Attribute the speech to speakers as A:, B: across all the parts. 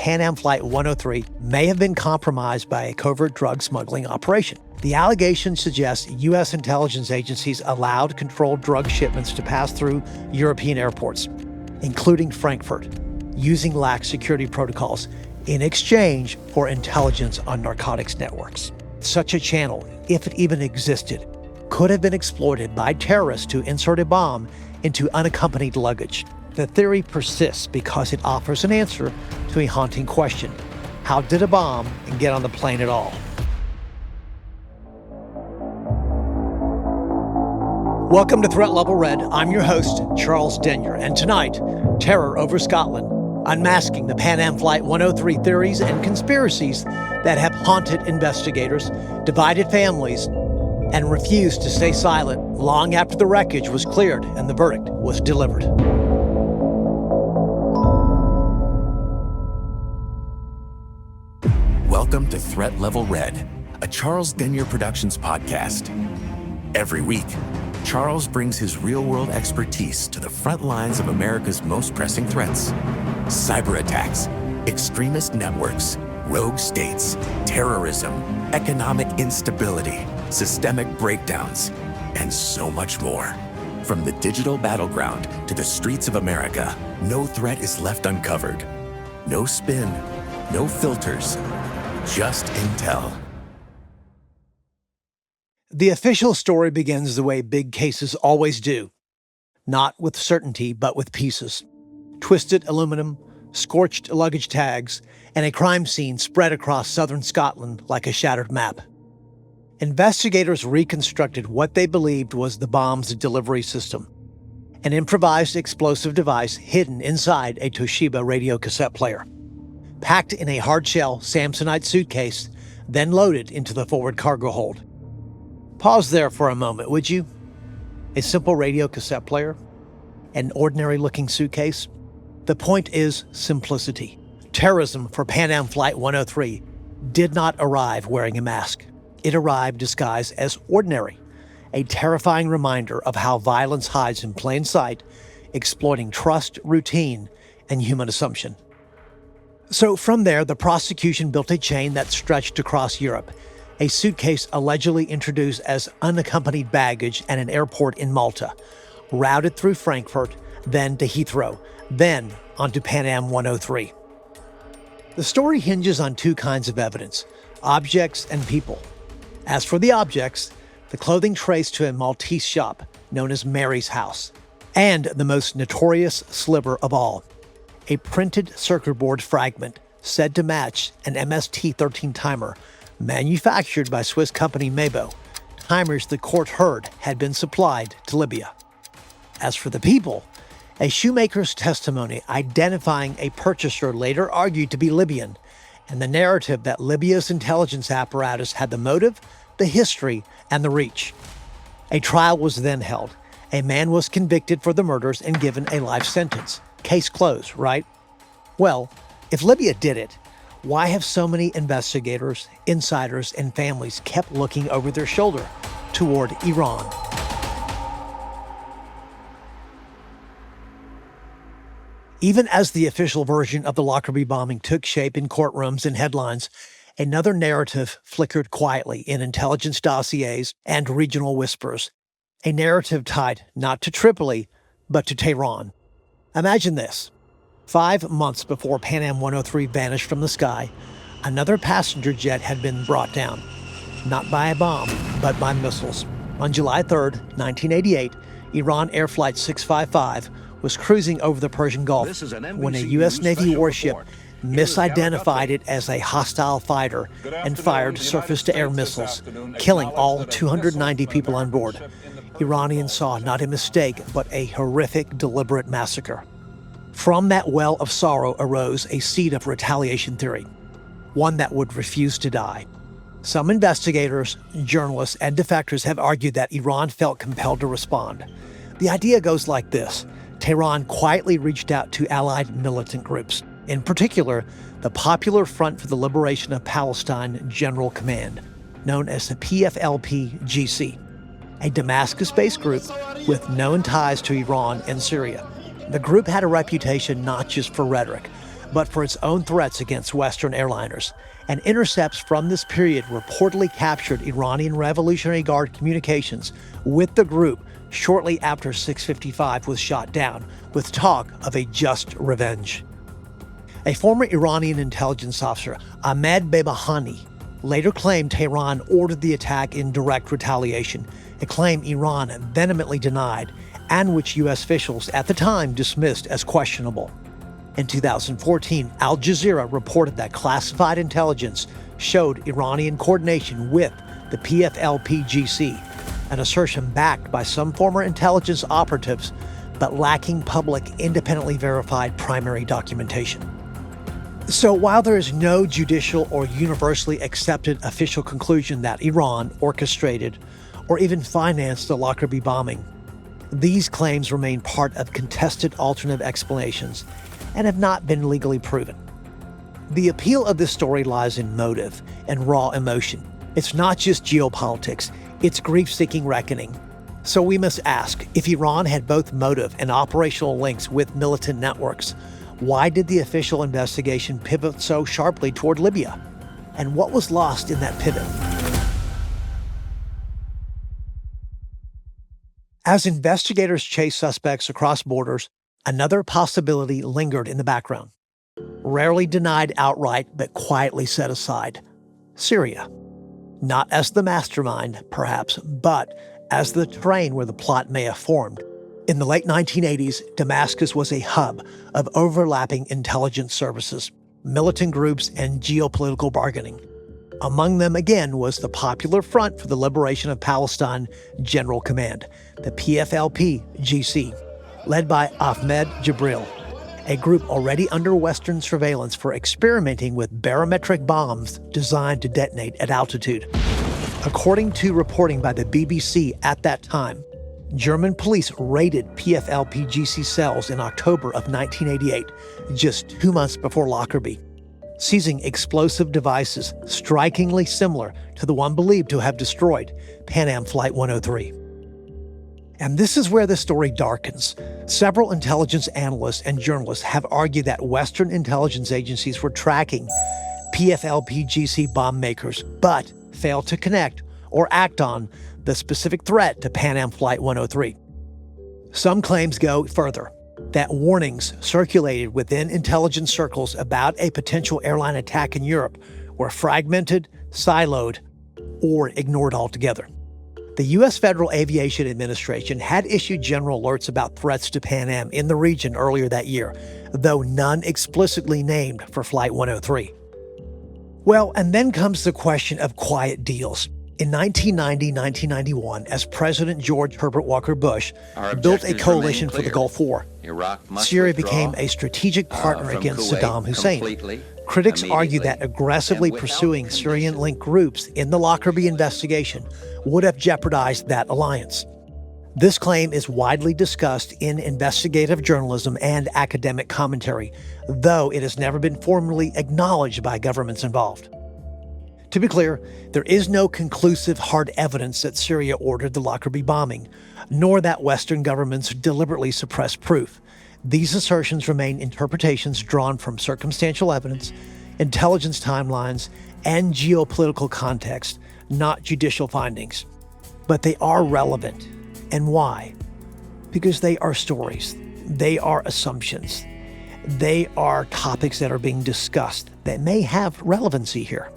A: Pan Am Flight 103 may have been compromised by a covert drug smuggling operation. The allegation suggests U.S. intelligence agencies allowed controlled drug shipments to pass through European airports, including Frankfurt, using lax security protocols in exchange for intelligence on narcotics networks. Such a channel, if it even existed, could have been exploited by terrorists to insert a bomb into unaccompanied luggage. The theory persists because it offers an answer to a haunting question. How did a bomb get on the plane at all? Welcome to Threat Level Red. I'm your host, Charles Denyer, and tonight, terror over Scotland, unmasking the Pan Am Flight 103 theories and conspiracies that have haunted investigators, divided families, and refused to stay silent long after the wreckage was cleared and the verdict was delivered.
B: Welcome to Threat Level Red, a Charles Denyer Productions podcast. Every week, Charles brings his real-world expertise to the front lines of America's most pressing threats. Cyber attacks, extremist networks, rogue states, terrorism, economic instability, systemic breakdowns, and so much more. From the digital battleground to the streets of America, no threat is left uncovered. No spin, no filters, just intel.
A: The official story begins the way big cases always do. Not with certainty, but with pieces. Twisted aluminum, scorched luggage tags, and a crime scene spread across southern Scotland like a shattered map. Investigators reconstructed what they believed was the bomb's delivery system, an improvised explosive device hidden inside a Toshiba radio cassette player, packed in a hard-shell Samsonite suitcase, then loaded into the forward cargo hold. Pause there for a moment, would you? A simple radio cassette player? An ordinary-looking suitcase? The point is simplicity. Terrorism for Pan Am Flight 103 did not arrive wearing a mask. It arrived disguised as ordinary, a terrifying reminder of how violence hides in plain sight, exploiting trust, routine, and human assumption. So from there, the prosecution built a chain that stretched across Europe. A suitcase allegedly introduced as unaccompanied baggage at an airport in Malta, routed through Frankfurt, then to Heathrow, then onto Pan Am 103. The story hinges on two kinds of evidence: objects and people. As for the objects, the clothing traced to a Maltese shop known as Mary's House, and the most notorious sliver of all, a printed circuit board fragment said to match an MST-13 timer manufactured by Swiss company Mabo, timers the court heard had been supplied to Libya. As for the people, a shoemaker's testimony identifying a purchaser later argued to be Libyan, and the narrative that Libya's intelligence apparatus had the motive, the history, and the reach. A trial was then held. A man was convicted for the murders and given a life sentence. Case closed, right? Well, if Libya did it, why have so many investigators, insiders, and families kept looking over their shoulder toward Iran? Even as the official version of the Lockerbie bombing took shape in courtrooms and headlines, another narrative flickered quietly in intelligence dossiers and regional whispers. A narrative tied not to Tripoli, but to Tehran. Imagine this. 5 months before Pan Am 103 vanished from the sky, another passenger jet had been brought down, not by a bomb, but by missiles. On July 3rd, 1988, Iran Air Flight 655 was cruising over the Persian Gulf when a U.S. Navy warship misidentified it as a hostile fighter and fired surface-to-air missiles, killing all 290 people on board. Iranians saw not a mistake, but a horrific, deliberate massacre. From that well of sorrow arose a seed of retaliation theory, one that would refuse to die. Some investigators, journalists, and defectors have argued that Iran felt compelled to respond. The idea goes like this. Tehran quietly reached out to allied militant groups, in particular, the Popular Front for the Liberation of Palestine General Command, known as the PFLP-GC, a Damascus-based group with known ties to Iran and Syria. The group had a reputation not just for rhetoric, but for its own threats against Western airliners. And intercepts from this period reportedly captured Iranian Revolutionary Guard communications with the group shortly after 655 was shot down, with talk of a just revenge. A former Iranian intelligence officer, Ahmed Behbahani, later claimed Tehran ordered the attack in direct retaliation, a claim Iran vehemently denied and which U.S. officials at the time dismissed as questionable. In 2014, Al Jazeera reported that classified intelligence showed Iranian coordination with the PFLP-GC, an assertion backed by some former intelligence operatives, but lacking public, independently verified primary documentation. So while there is no judicial or universally accepted official conclusion that Iran orchestrated or even financed the Lockerbie bombing, these claims remain part of contested alternative explanations and have not been legally proven. The appeal of this story lies in motive and raw emotion. It's not just geopolitics, it's grief-seeking reckoning. So we must ask, if Iran had both motive and operational links with militant networks, why did the official investigation pivot so sharply toward Libya? And what was lost in that pivot? As investigators chased suspects across borders, another possibility lingered in the background. Rarely denied outright, but quietly set aside. Syria. Not as the mastermind, perhaps, but as the terrain where the plot may have formed. In the late 1980s, Damascus was a hub of overlapping intelligence services, militant groups, and geopolitical bargaining. Among them, again, was the Popular Front for the Liberation of Palestine General Command, the PFLP-GC, led by Ahmed Jibril, a group already under Western surveillance for experimenting with barometric bombs designed to detonate at altitude. According to reporting by the BBC at that time, German police raided PFLP-GC cells in October of 1988, just 2 months before Lockerbie, seizing explosive devices strikingly similar to the one believed to have destroyed Pan Am Flight 103. And this is where the story darkens. Several intelligence analysts and journalists have argued that Western intelligence agencies were tracking PFLP-GC bomb makers, but failed to connect or act on the specific threat to Pan Am Flight 103. Some claims go further, that warnings circulated within intelligence circles about a potential airline attack in Europe were fragmented, siloed, or ignored altogether. The U.S. Federal Aviation Administration had issued general alerts about threats to Pan Am in the region earlier that year, though none explicitly named for Flight 103. Well, and then comes the question of quiet deals. In 1990-1991, as President George Herbert Walker Bush built a coalition for the Gulf War, Syria became a strategic partner against Saddam Hussein. Critics argue that aggressively pursuing Syrian-linked groups in the Lockerbie investigation would have jeopardized that alliance. This claim is widely discussed in investigative journalism and academic commentary, though it has never been formally acknowledged by governments involved. To be clear, there is no conclusive hard evidence that Syria ordered the Lockerbie bombing, nor that Western governments deliberately suppressed proof. These assertions remain interpretations drawn from circumstantial evidence, intelligence timelines, and geopolitical context, not judicial findings. But they are relevant. And why? Because they are stories. They are assumptions. They are topics that are being discussed that may have relevancy here.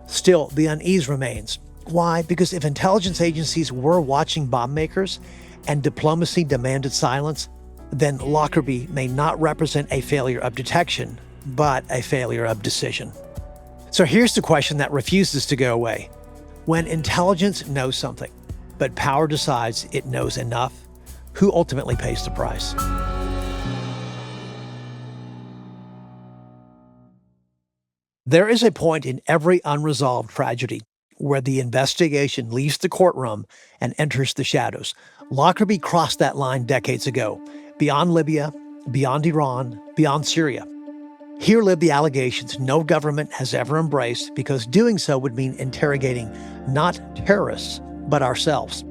A: Still, the unease remains. Why? Because if intelligence agencies were watching bomb makers and diplomacy demanded silence, then Lockerbie may not represent a failure of detection, but a failure of decision. So here's the question that refuses to go away. When intelligence knows something, but power decides it knows enough, who ultimately pays the price? There is a point in every unresolved tragedy where the investigation leaves the courtroom and enters the shadows. Lockerbie crossed that line decades ago, beyond Libya, beyond Iran, beyond Syria. Here live the allegations no government has ever embraced, because doing so would mean interrogating not terrorists, but ourselves.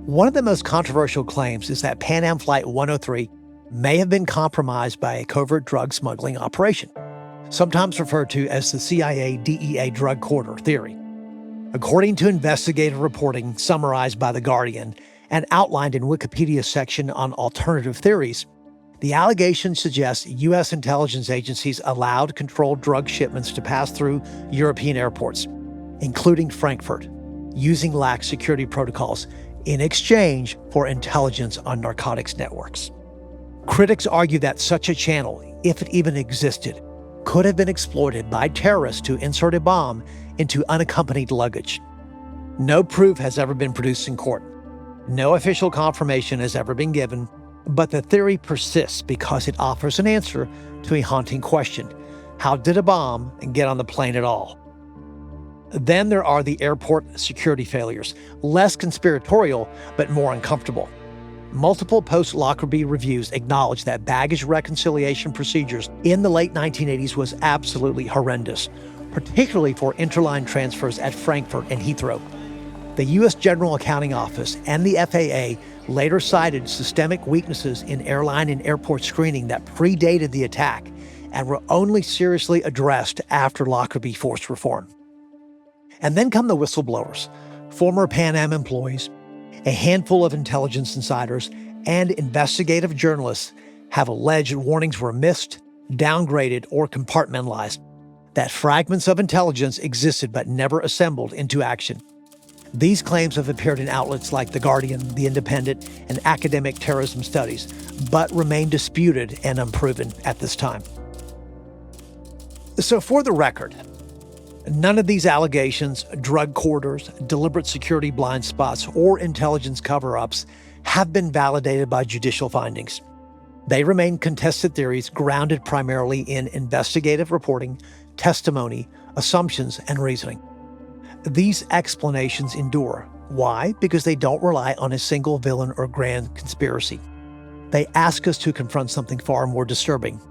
A: One of the most controversial claims is that Pan Am Flight 103 may have been compromised by a covert drug smuggling operation. sometimes referred to as the CIA-DEA drug corridor theory. According to investigative reporting summarized by The Guardian and outlined in Wikipedia's section on alternative theories, the allegations suggest U.S. intelligence agencies allowed controlled drug shipments to pass through European airports, including Frankfurt, using lax security protocols in exchange for intelligence on narcotics networks. Critics argue that such a channel, if it even existed, could have been exploited by terrorists to insert a bomb into unaccompanied luggage. No proof has ever been produced in court. No official confirmation has ever been given, but the theory persists because it offers an answer to a haunting question. How did a bomb get on the plane at all? Then there are the airport security failures, less conspiratorial but more uncomfortable. Multiple post-Lockerbie reviews acknowledge that baggage reconciliation procedures in the late 1980s was absolutely horrendous, particularly for interline transfers at Frankfurt and Heathrow. The U.S. General Accounting Office and the FAA later cited systemic weaknesses in airline and airport screening that predated the attack and were only seriously addressed after Lockerbie forced reform. And then come the whistleblowers, former Pan Am employees, a handful of intelligence insiders, and investigative journalists have alleged warnings were missed, downgraded, or compartmentalized, that fragments of intelligence existed but never assembled into action. These claims have appeared in outlets like The Guardian, The Independent, and academic terrorism studies, but remain disputed and unproven at this time. So for the record, none of these allegations, drug corridors, deliberate security blind spots, or intelligence cover-ups have been validated by judicial findings. They remain contested theories grounded primarily in investigative reporting, testimony, assumptions, and reasoning. These explanations endure. Why? Because they don't rely on a single villain or grand conspiracy. They ask us to confront something far more disturbing: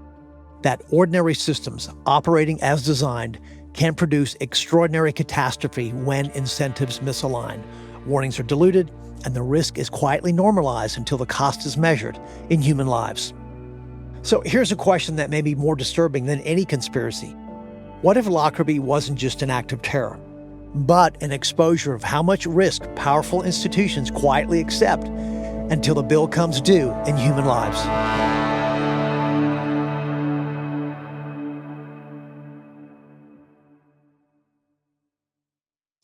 A: that ordinary systems operating as designed can produce extraordinary catastrophe when incentives misalign, warnings are diluted, and the risk is quietly normalized until the cost is measured in human lives. So here's a question that may be more disturbing than any conspiracy. What if Lockerbie wasn't just an act of terror, but an exposure of how much risk powerful institutions quietly accept until the bill comes due in human lives?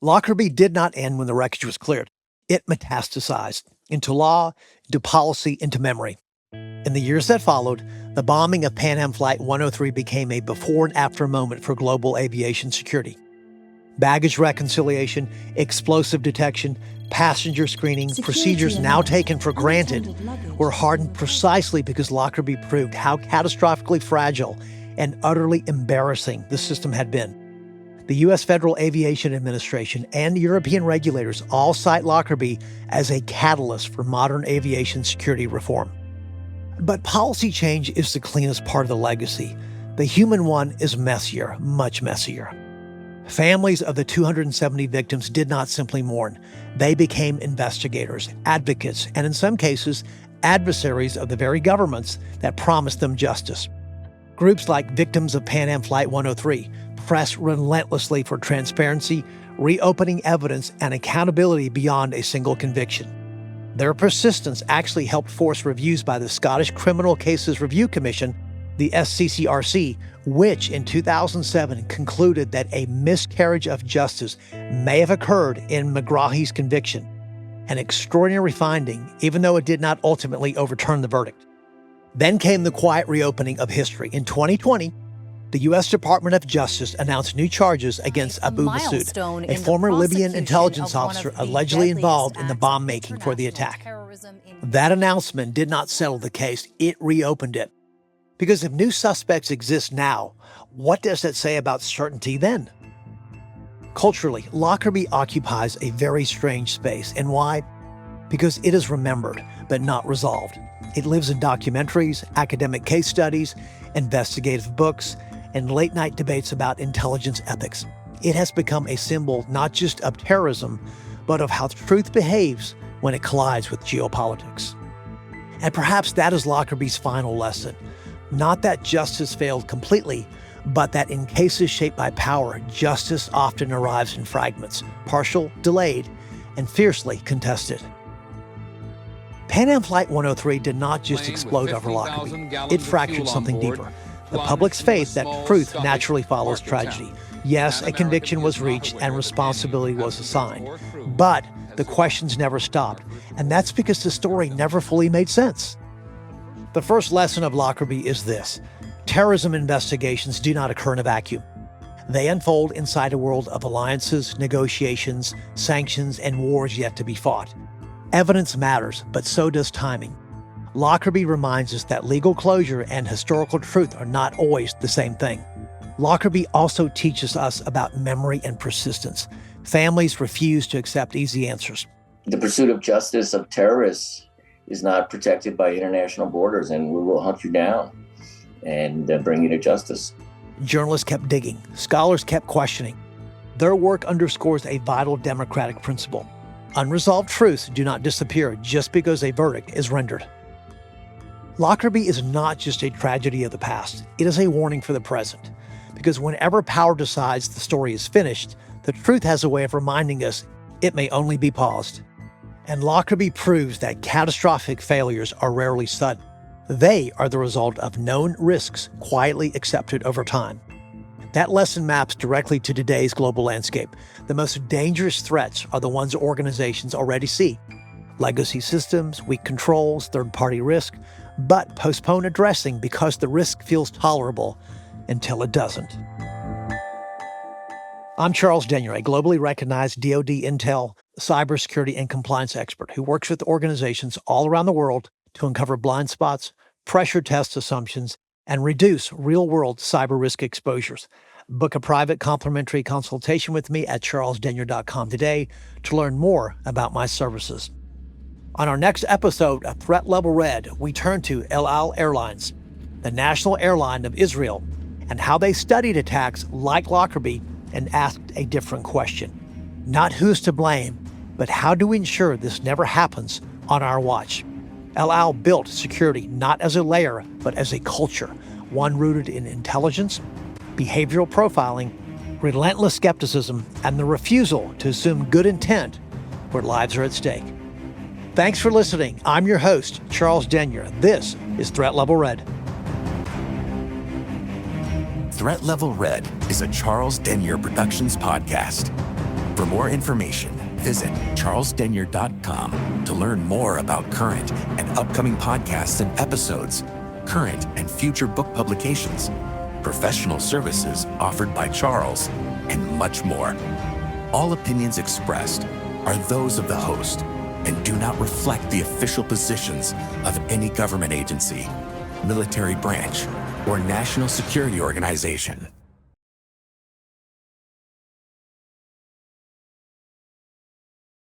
A: Lockerbie did not end when the wreckage was cleared. It metastasized into law, into policy, into memory. In the years that followed, the bombing of Pan Am Flight 103 became a before and after moment for global aviation security. Baggage reconciliation, explosive detection, passenger screening, procedures now taken for granted were hardened precisely because Lockerbie proved how catastrophically fragile and utterly embarrassing the system had been. The U.S. Federal Aviation Administration and European regulators all cite Lockerbie as a catalyst for modern aviation security reform. But policy change is the cleanest part of the legacy. The human one is messier, much messier. Families of the 270 victims did not simply mourn. They became investigators, advocates, and in some cases, adversaries of the very governments that promised them justice. Groups like Victims of Pan Am Flight 103 press relentlessly for transparency, reopening evidence, and accountability beyond a single conviction. Their persistence actually helped force reviews by the Scottish Criminal Cases Review Commission, the SCCRC, which in 2007 concluded that a miscarriage of justice may have occurred in McGrahy's conviction, an extraordinary finding, even though it did not ultimately overturn the verdict. Then came the quiet reopening of history. In 2020, the U.S. Department of Justice announced new charges against Abu Masoud, a former Libyan intelligence officer allegedly involved in the bomb-making for the attack. That announcement did not settle the case, it reopened it. Because if new suspects exist now, what does that say about certainty then? Culturally, Lockerbie occupies a very strange space. And why? Because it is remembered, but not resolved. It lives in documentaries, academic case studies, investigative books, and late-night debates about intelligence ethics. It has become a symbol not just of terrorism, but of how truth behaves when it collides with geopolitics. And perhaps that is Lockerbie's final lesson. Not that justice failed completely, but that in cases shaped by power, justice often arrives in fragments, partial, delayed, and fiercely contested. Pan Am Flight 103 did not just explode over Lockerbie. It fractured something deeper. The public's faith that truth naturally follows tragedy. Yes, a conviction was reached and responsibility was assigned. But the questions never stopped, and that's because the story never fully made sense. The first lesson of Lockerbie is this: terrorism investigations do not occur in a vacuum. They unfold inside a world of alliances, negotiations, sanctions, and wars yet to be fought. Evidence matters, but so does timing. Lockerbie reminds us that legal closure and historical truth are not always the same thing. Lockerbie also teaches us about memory and persistence. Families refuse to accept easy answers.
C: The pursuit of justice of terrorists is not protected by international borders, and we will hunt you down and bring you to justice.
A: Journalists kept digging. Scholars kept questioning. Their work underscores a vital democratic principle. Unresolved truths do not disappear just because a verdict is rendered. Lockerbie is not just a tragedy of the past. It is a warning for the present. Because whenever power decides the story is finished, the truth has a way of reminding us it may only be paused. And Lockerbie proves that catastrophic failures are rarely sudden. They are the result of known risks quietly accepted over time. That lesson maps directly to today's global landscape. The most dangerous threats are the ones organizations already see. Legacy systems, weak controls, third-party risk, but postpone addressing because the risk feels tolerable until it doesn't. I'm Charles Denyer, a globally recognized DoD intel, cybersecurity, and compliance expert who works with organizations all around the world to uncover blind spots, pressure test assumptions, and reduce real-world cyber risk exposures. Book a private complimentary consultation with me at charlesdenyer.com today to learn more about my services. On our next episode of Threat Level Red, we turn to El Al Airlines, the national airline of Israel, and how they studied attacks like Lockerbie and asked a different question. Not who's to blame, but how do we ensure this never happens on our watch? El Al built security not as a layer, but as a culture, one rooted in intelligence, behavioral profiling, relentless skepticism, and the refusal to assume good intent where lives are at stake. Thanks for listening. I'm your host, Charles Denyer. This is Threat Level Red.
B: Threat Level Red is a Charles Denyer Productions podcast. For more information, visit charlesdenyer.com to learn more about current and upcoming podcasts and episodes, current and future book publications, professional services offered by Charles, and much more. All opinions expressed are those of the host and do not reflect the official positions of any government agency, military branch, or national security organization.